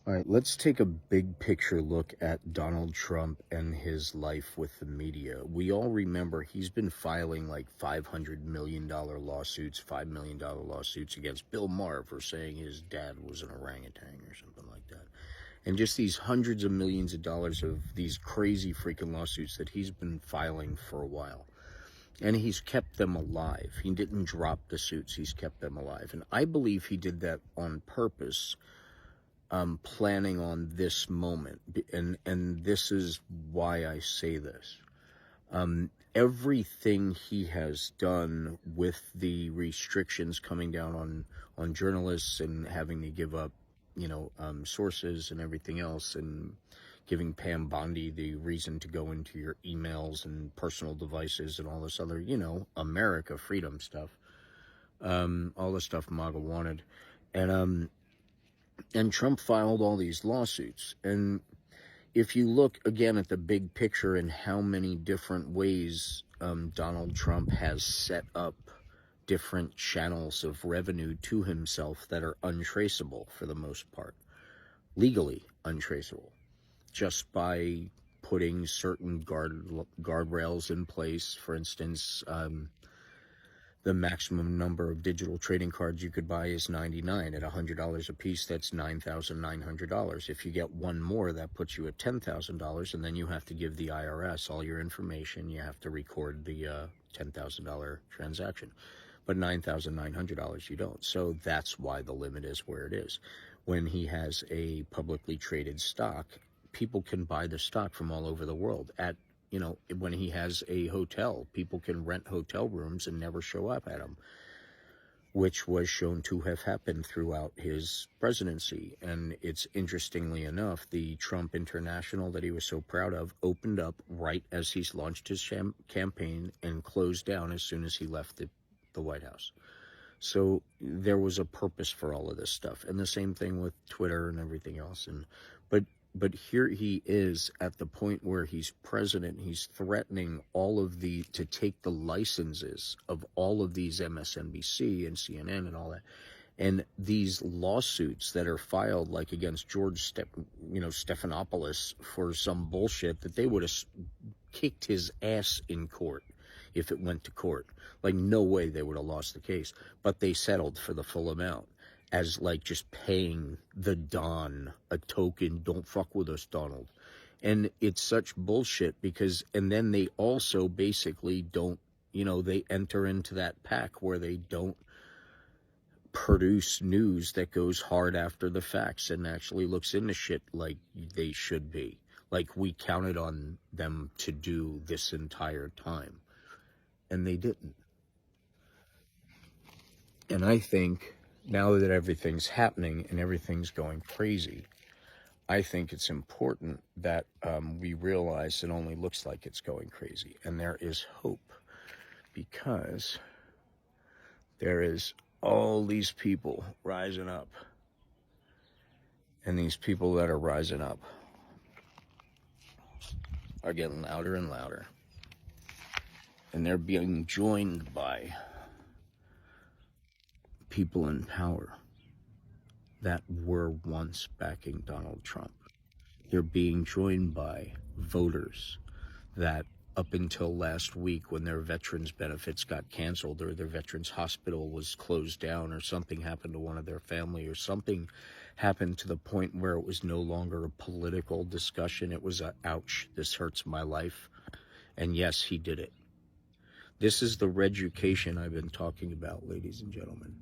All right, let's take a big picture look at Donald Trump and his life with the media. We all remember he's been filing like $500 million lawsuits, $5 million lawsuits against Bill Maher for saying his dad was an orangutan or something like that. And just these hundreds of millions of dollars of these crazy freaking lawsuits that he's been filing for a while. And he's kept them alive. He didn't drop the suits, he's kept them alive. And I believe he did that on purpose, planning on this moment, and this is why I say this. Everything he has done with the restrictions coming down on journalists and having to give up, sources and everything else, and giving Pam Bondi the reason to go into your emails and personal devices and all this other, America freedom stuff, all the stuff MAGA wanted, and Trump filed all these lawsuits. And if you look again at the big picture and how many different ways Donald Trump has set up different channels of revenue to himself that are untraceable for the most part, legally untraceable, just by putting certain guardrails in place. For instance, the maximum number of digital trading cards you could buy is 99. At $100 a piece, that's $9,900. If you get one more, that puts you at $10,000, and then you have to give the IRS all your information. You have to record the $10,000 transaction. But $9,900 you don't. So that's why the limit is where it is. When he has a publicly traded stock, people can buy the stock from all over the world. When he has a hotel, people can rent hotel rooms and never show up at them, which was shown to have happened throughout his presidency. And it's, interestingly enough, the Trump International that he was so proud of opened up right as he's launched his campaign and closed down as soon as he left the White House. So there was a purpose for all of this stuff. And the same thing with Twitter and everything else. But here he is at the point where he's president. He's threatening to take the licenses of all of these MSNBC and CNN and all that. And these lawsuits that are filed, like against George Stephanopoulos for some bullshit that they would have kicked his ass in court if it went to court. Like, no way they would have lost the case. But they settled for the full amount, as like just paying the Don a token. Don't fuck with us, Donald. And it's such bullshit because, and then they also basically don't, they enter into that pack where they don't produce news that goes hard after the facts and actually looks into shit like they should be. Like we counted on them to do this entire time. And they didn't. And I think now that everything's happening and everything's going crazy, I think it's important that we realize it only looks like it's going crazy. And there is hope, because there is all these people rising up. And these people that are rising up are getting louder and louder. And they're being joined by people in power that were once backing Donald Trump. They're being joined by voters that up until last week, when their veterans benefits got canceled or their veterans hospital was closed down or something happened to one of their family or something happened to the point where it was no longer a political discussion. It was a, ouch, this hurts my life. And yes, he did it. This is the reeducation I've been talking about, ladies and gentlemen.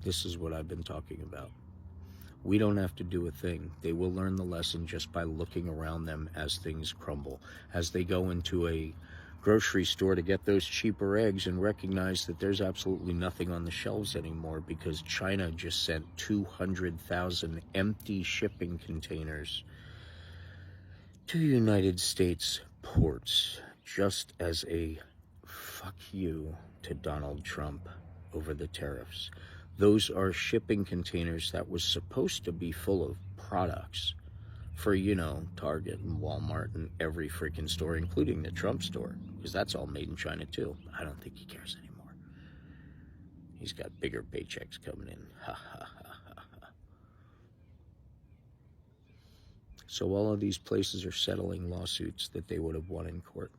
This is what I've been talking about. We don't have to do a thing. They will learn the lesson just by looking around them as things crumble. As they go into a grocery store to get those cheaper eggs and recognize that there's absolutely nothing on the shelves anymore because China just sent 200,000 empty shipping containers to the United States ports, just as a fuck you to Donald Trump over the tariffs. Those are shipping containers that was supposed to be full of products for, Target and Walmart and every freaking store, including the Trump store, because that's all made in China too. I don't think he cares anymore. He's got bigger paychecks coming in. Ha ha ha ha ha. So all of these places are settling lawsuits that they would have won in court.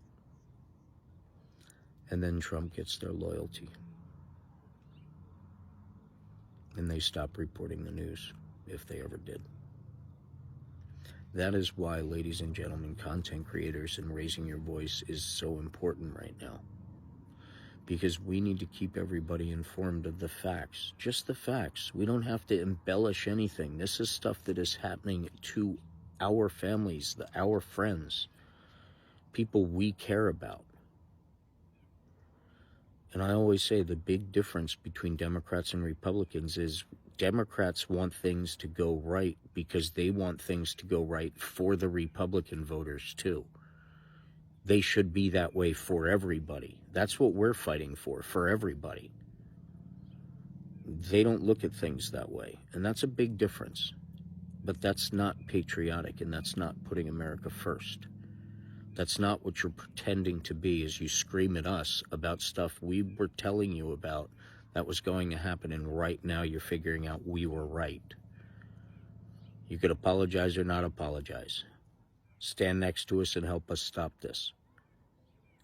And then Trump gets their loyalty. And they stop reporting the news, if they ever did. That is why, ladies and gentlemen, content creators and raising your voice is so important right now. Because we need to keep everybody informed of the facts. Just the facts. We don't have to embellish anything. This is stuff that is happening to our families, our friends, people we care about. And I always say the big difference between Democrats and Republicans is Democrats want things to go right because they want things to go right for the Republican voters too. They should be that way for everybody. That's what we're fighting for everybody. They don't look at things that way, and that's a big difference. But that's not patriotic, and that's not putting America first. That's not what you're pretending to be as you scream at us about stuff we were telling you about that was going to happen, and right now you're figuring out we were right. You could apologize or not apologize. Stand next to us and help us stop this.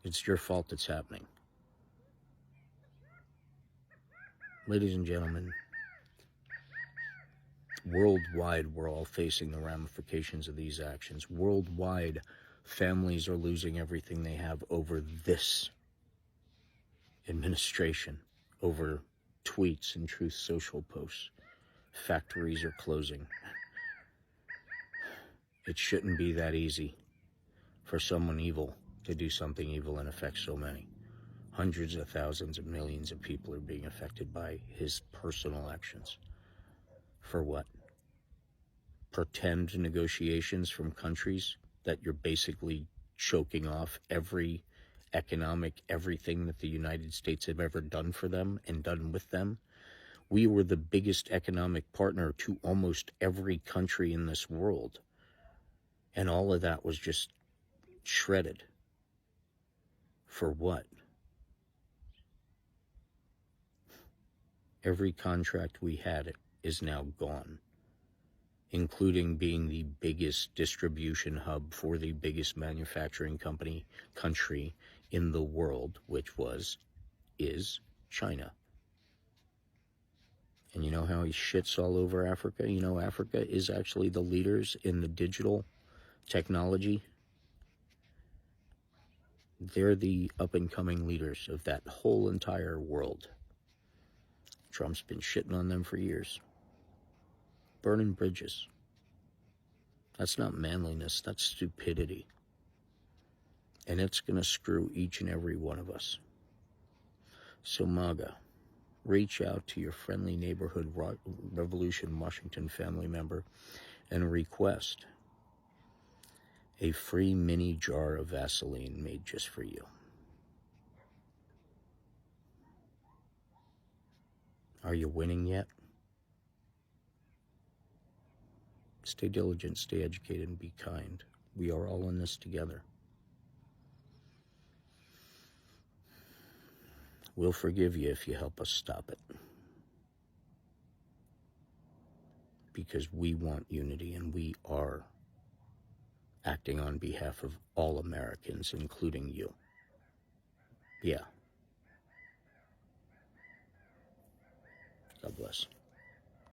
It's your fault it's happening. Ladies and gentlemen, worldwide, we're all facing the ramifications of these actions. Worldwide, families are losing everything they have over this administration, over tweets and Truth Social posts. Factories are closing. It shouldn't be that easy for someone evil to do something evil and affect so many. Hundreds of thousands of millions of people are being affected by his personal actions. For what? Pretend negotiations from countries that you're basically choking off every everything that the United States have ever done for them and done with them. We were the biggest economic partner to almost every country in this world. And all of that was just shredded. For what? Every contract we had is now gone, including being the biggest distribution hub for the biggest manufacturing country in the world, which is China. And you know how he shits all over Africa? You know, Africa is actually the leaders in the digital technology. They're the up-and-coming leaders of that whole entire world. Trump's been shitting on them for years. Burning bridges. That's not manliness, that's stupidity. And it's going to screw each and every one of us. So MAGA, reach out to your friendly neighborhood Revolution Washington family member and request a free mini jar of Vaseline made just for you. Are you winning yet? Stay diligent, stay educated, and be kind. We are all in this together. We'll forgive you if you help us stop it. Because we want unity, and we are acting on behalf of all Americans, including you. Yeah. God bless.